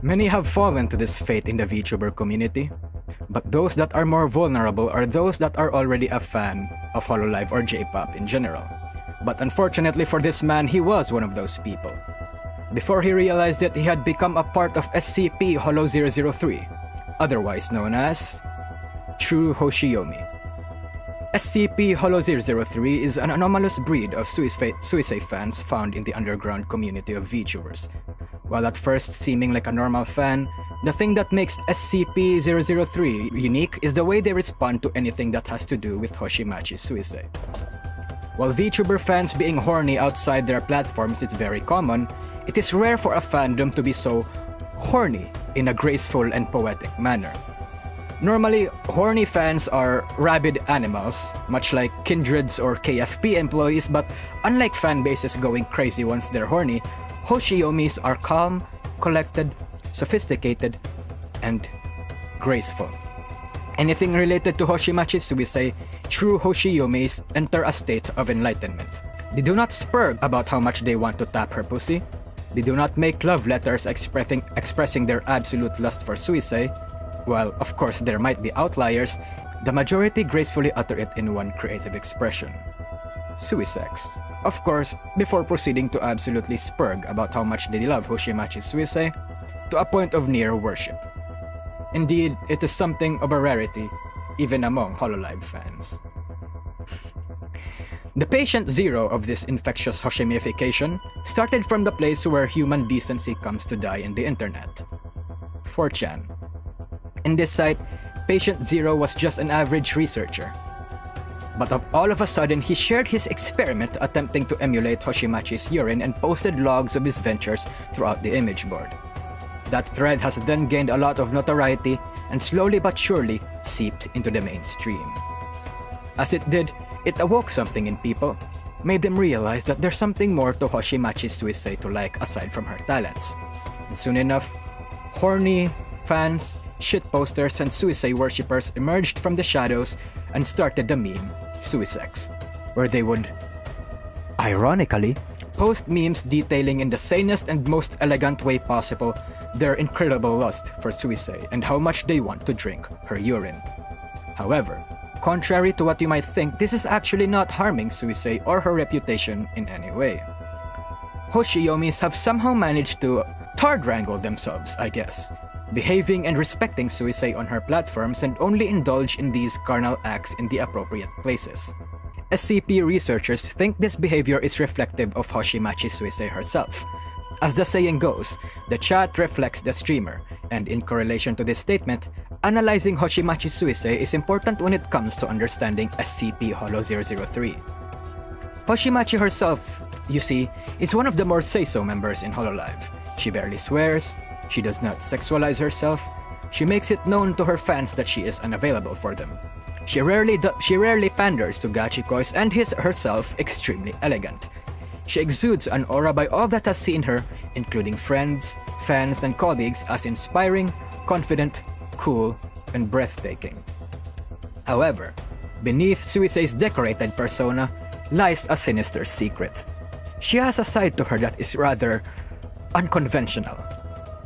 Many have fallen to this fate in the VTuber community, but those that are more vulnerable are those that are already a fan of Hololive or J-pop in general. But unfortunately for this man, he was one of those people. Before he realized it, he had become a part of SCP Holo003, otherwise known as True Hoshiyomi. SCP Holo003 is an anomalous breed of suicide fans found in the underground community of VTubers. While at first seeming like a normal fan, the thing that makes SCP-003 unique is the way they respond to anything that has to do with Hoshimachi's suicide. While VTuber fans being horny outside their platforms is very common, it is rare for a fandom to be so horny in a graceful and poetic manner. Normally, horny fans are rabid animals, much like Kindred's or KFP employees, but unlike fanbases going crazy once they're horny, Hoshiyomis are calm, collected, sophisticated, and graceful. Anything related to Hoshimachi's suicide, true Hoshiyomis enter a state of enlightenment. They do not spurg about how much they want to tap her pussy. They do not make love letters expressing their absolute lust for suicide. While, of course, there might be outliers, the majority gracefully utter it in one creative expression: suisex. Of course, before proceeding to absolutely spurg about how much they love Hoshimachi's suicide, to a point of near worship. Indeed, it is something of a rarity, even among Hololive fans. The patient zero of this infectious Hoshimification started from the place where human decency comes to die in the internet: 4chan. In this site, patient zero was just an average researcher. But all of a sudden, he shared his experiment attempting to emulate Hoshimachi's urine and posted logs of his ventures throughout the image board. That thread has then gained a lot of notoriety and slowly but surely seeped into the mainstream. As it did, it awoke something in people, made them realize that there's something more to Hoshimachi's suicide to like aside from her talents. And soon enough, horny fans, shitposters, and suicide worshippers emerged from the shadows and started the meme Suisex, where they would, ironically, post memes detailing in the sanest and most elegant way possible their incredible lust for suicide and how much they want to drink her urine. However, contrary to what you might think, this is actually not harming suicide or her reputation in any way. Hoshiyomis have somehow managed to tard-wrangle themselves, I guess, behaving and respecting suicide on her platforms and only indulge in these carnal acts in the appropriate places. SCP researchers think this behavior is reflective of Hoshimachi's suicide herself. As the saying goes, the chat reflects the streamer, and in correlation to this statement, analyzing Hoshimachi's suicide is important when it comes to understanding SCP Holo003. Hoshimachi herself, you see, is one of the more say-so members in Hololive. She barely swears, she does not sexualize herself, she makes it known to her fans that she is unavailable for them. She rarely panders to gachikois and is herself extremely elegant. She exudes an aura by all that has seen her, including friends, fans, and colleagues, as inspiring, confident, cool, and breathtaking. However, beneath Suise's decorated persona lies a sinister secret. She has a side to her that is rather unconventional.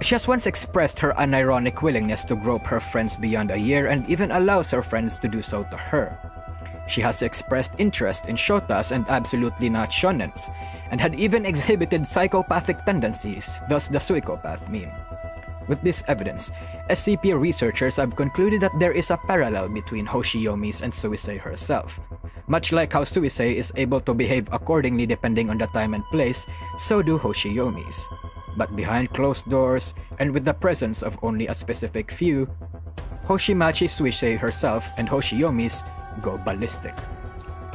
She has once expressed her unironic willingness to grope her friends beyond a year and even allows her friends to do so to her. She has expressed interest in shotas and absolutely not shonens, and had even exhibited psychopathic tendencies, thus the suicopath meme. With this evidence, SCP researchers have concluded that there is a parallel between Hoshiyomis and Suisei herself. Much like how Suisei is able to behave accordingly depending on the time and place, so do Hoshiyomis. But behind closed doors, and with the presence of only a specific few, Hoshimachi Suisei herself and Hoshiyomis go ballistic.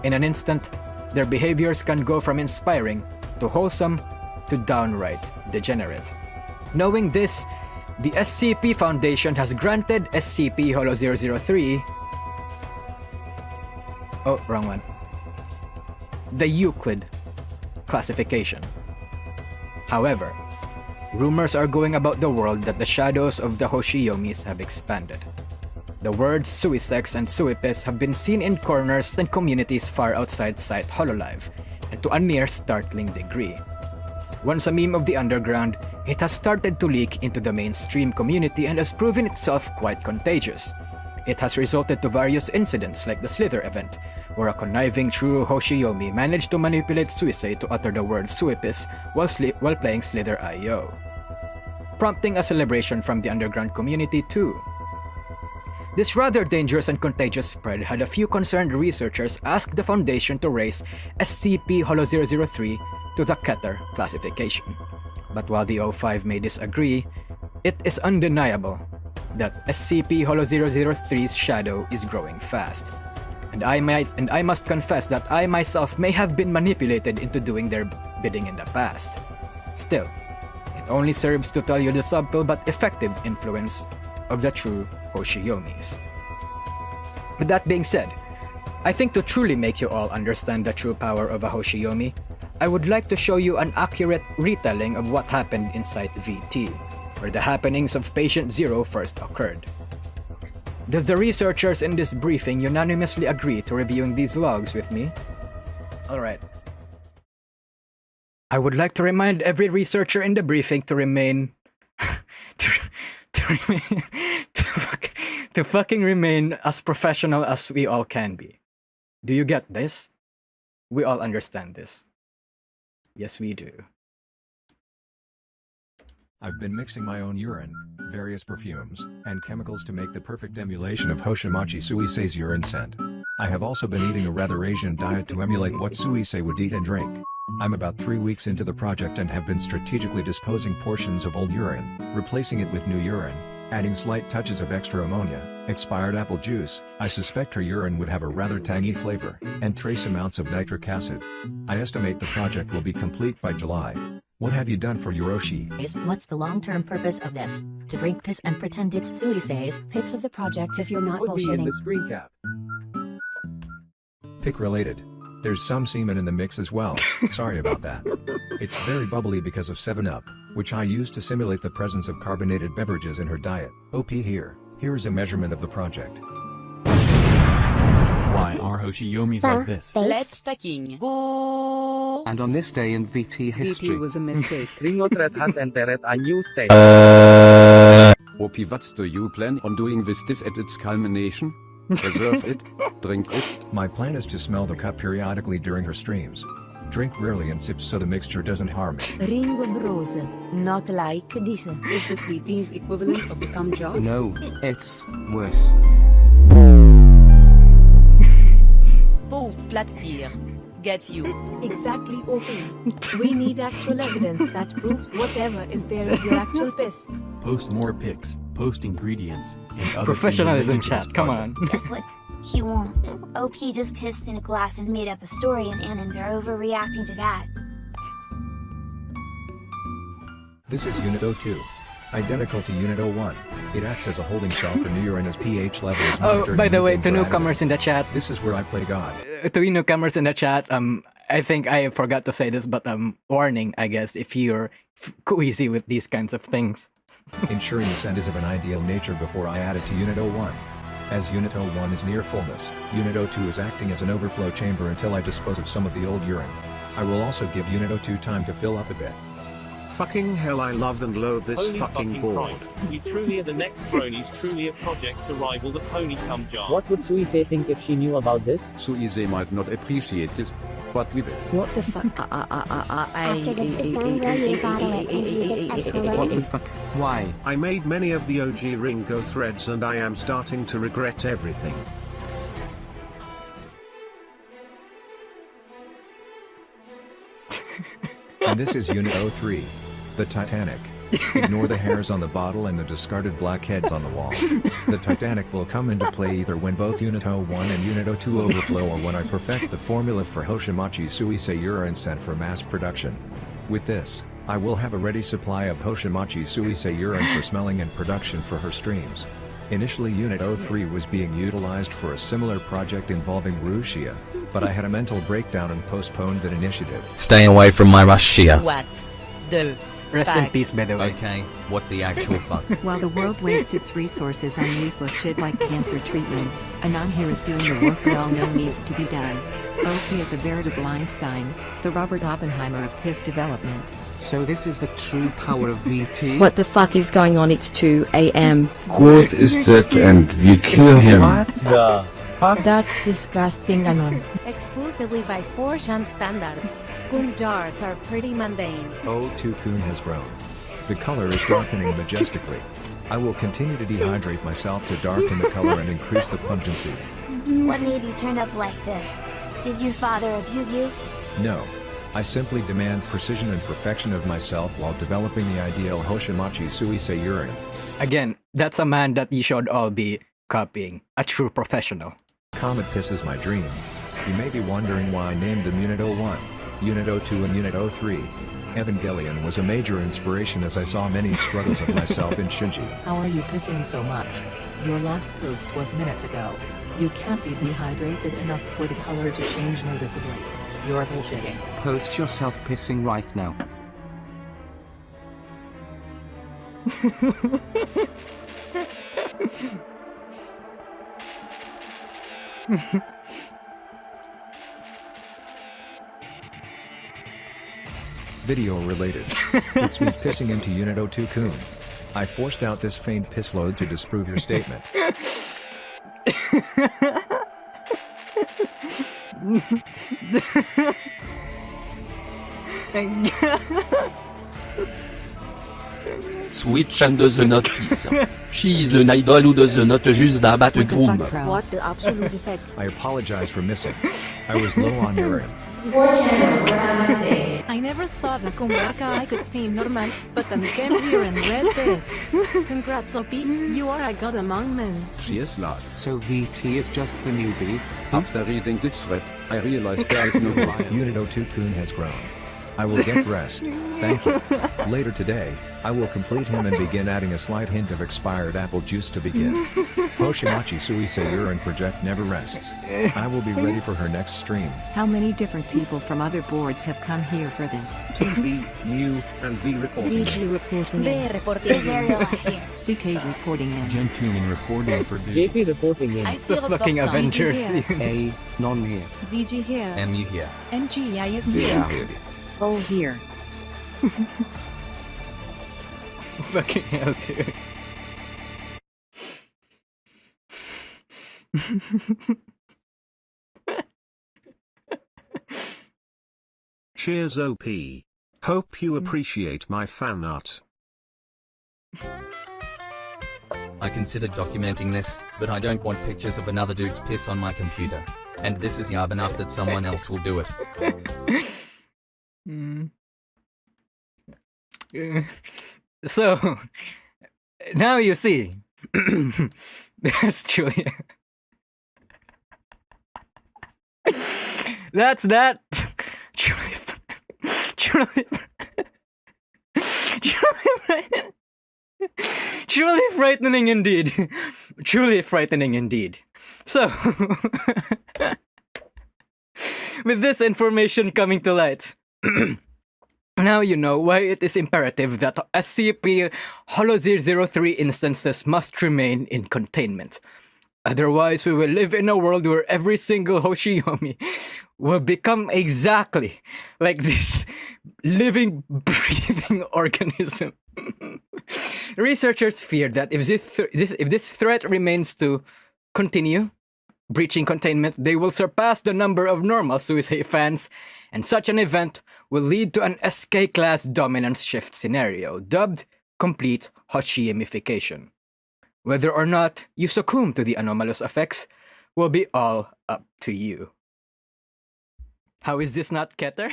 In an instant, their behaviors can go from inspiring to wholesome to downright degenerate. Knowing this, the SCP Foundation has granted SCP Holo003 the Euclid classification. However, rumors are going about the world that the shadows of the Hoshiyomis have expanded. The words suisex and suipes have been seen in corners and communities far outside site Hololive, and to a near startling degree. Once a meme of the underground, It has started to leak into the mainstream community and has proven itself quite contagious. It has resulted to various incidents like the Slither event, where a conniving true Hoshiyomi managed to manipulate Suisei to utter the word Suipis while playing Slither IO, prompting a celebration from the underground community too. This rather dangerous and contagious spread had a few concerned researchers ask the Foundation to raise SCP-Holo-003 to the Keter classification. But while the O5 may disagree, it is undeniable that SCP-Holo-003's shadow is growing fast. And I must confess that I myself may have been manipulated into doing their bidding in the past. Still, it only serves to tell you the subtle but effective influence of the true Hoshiyomis. With that being said, I think to truly make you all understand the true power of a Hoshiyomi, I would like to show you an accurate retelling of what happened in Site VT, where the happenings of Patient Zero first occurred. Does the researchers in this briefing unanimously agree to reviewing these logs with me? Alright. I would like to remind every researcher in the briefing to remain... to fucking remain as professional as we all can be. Do you get this? We all understand this. Yes, we do. I've been mixing my own urine, various perfumes, and chemicals to make the perfect emulation of Hoshimachi Suisei's urine scent. I have also been eating a rather Asian diet to emulate what Suisei would eat and drink. I'm about 3 weeks into the project and have been strategically disposing portions of old urine, replacing it with new urine, adding slight touches of extra ammonia, expired apple juice. I suspect her urine would have a rather tangy flavor, and trace amounts of nitric acid. I estimate the project will be complete by July. What have you done for Yoroshi? What's the long-term purpose of this? To drink piss and pretend it's Suisei's? Pics of the project if you're not bullshitting. In the screen cap. Pick related. There's some semen in the mix as well, sorry about that. It's very bubbly because of 7-Up, which I use to simulate the presence of carbonated beverages in her diet. OP here. Here's a measurement of the project. Why are Hoshiyomis like this? Let's fucking go. And on this day in VT history. VT was a mistake. Ringotred has entered a new stage. OP, what do you plan on doing with this at its culmination? Preserve it? Drink it? My plan is to smell the cup periodically during her streams. Drink rarely in sips so the mixture doesn't harm me. Ringo Bros. Not like this. Is this VT's equivalent of the cum job? No, it's worse. Post flat beer. Gets you. Exactly, OP. We need actual evidence that proves whatever is there is your actual piss. Post more pics, post ingredients, and other Professionalism things related to chat, come this on. Guess what? He won't. OP just pissed in a glass and made up a story and Annans are overreacting to that. This is Unit 02. Identical to Unit 01. It acts as a holding cell for new urine as pH level is monitored. Oh, by the way, and to moving newcomers in the chat, This is where I play God. to you newcomers in the chat, I think I forgot to say this, but warning, I guess, if you're queasy with these kinds of things. Ensuring the scent is of an ideal nature before I add it to Unit 01. As Unit 01 is near fullness, Unit 02 is acting as an overflow chamber until I dispose of some of the old urine. I will also give Unit 02 time to fill up a bit. Fucking hell, I love and loathe this Holy fucking board. Christ. We truly are the next cronies, truly a project to rival the pony cum jar. What would Suisei think if she knew about this? Suisei might not appreciate this, but we will. What the fuck? After this is done, will you bottle it and use it as What the corroded? fuck? Why? I made many of the OG Ringo threads and I am starting to regret everything. And this is Unit 03. The Titanic. Ignore the hairs on the bottle and the discarded black heads on the wall. The Titanic will come into play either when both Unit 01 and Unit 02 overflow or when I perfect the formula for Hoshimachi Suisei urine scent for mass production. With this, I will have a ready supply of Hoshimachi Suisei urine for smelling and production for her streams. Initially Unit 03 was being utilized for a similar project involving Rushia, but I had a mental breakdown and postponed that initiative. Stay away from my Russia. What the Rest in fuck? peace, by the way. Okay, what the actual fuck? While the world wastes its resources on useless shit like cancer treatment, Anon here is doing the work we all know needs to be done. OP is a veritable Einstein, the Robert Oppenheimer of piss development. So this is the true power of VT? What the fuck is going on? It's 2 a.m. What is that and we kill him? The fuck? That's disgusting, Anon. Exclusively by 4chan standards, Kun jars are pretty mundane. Oh, Tukun has grown. The color is darkening majestically. I will continue to dehydrate myself to darken the color and increase the pungency. What made you turn up like this? Did your father abuse you? No. I simply demand precision and perfection of myself while developing the ideal Hoshiyomi Suisei urine. Again, that's a man that you should all be copying. A true professional. Comet piss is my dream. You may be wondering why I named them Unit 01, Unit 02 and Unit 03. Evangelion was a major inspiration as I saw many struggles of myself in Shinji. How are you pissing so much? Your last post was minutes ago. You can't be dehydrated enough for the color to change noticeably. You're bullshitting. Post yourself pissing right now. Video related. It's me pissing into Unit 02 Kun. I forced out this faint piss load to disprove your statement. Switch and does not piss. She is an idol who does not just bat a groom. What the absolute effect? I apologize for missing. I was low on urine. I never thought a comarca could seem normal, but then came here and read this. Congrats, OP, you are a god among men. Cheers, lad. So VT is just the newbie? After reading this thread, I realized there is no lie. Unit 02 Kun has grown. I will get rest. Thank you. Later today, I will complete him and begin adding a slight hint of expired apple juice to begin. Hoshiyomi Suisei urine project never rests. I will be ready for her next stream. How many different people from other boards have come here for this? TV, new, and V reporting. VG reporting in. Is Ariel here? CK reporting in. Gentleman reporting for the JP reporting in. The fucking Avengers. A, none here. VG here. MU here. NGI is Yeah. here. Oh, here. Fucking hell, dude. Cheers OP. Hope you appreciate my fan art. I considered documenting this, but I don't want pictures of another dude's piss on my computer. And this is yarb enough that someone else will do it. So, now you see. That's Julia. That's that. Julia. Truly frightening indeed. Truly frightening indeed. So, with this information coming to light, now you know why it is imperative that SCP-Holo-003 instances must remain in containment. Otherwise, we will live in a world where every single Hoshiyomi will become exactly like this living, breathing organism. Researchers fear that if this threat remains to continue breaching containment, they will surpass the number of normal Suisei fans, and such an event will lead to an SK-class dominance shift scenario, dubbed complete Hoshiyomification. Whether or not you succumb to the anomalous effects will be all up to you. How is this not Keter?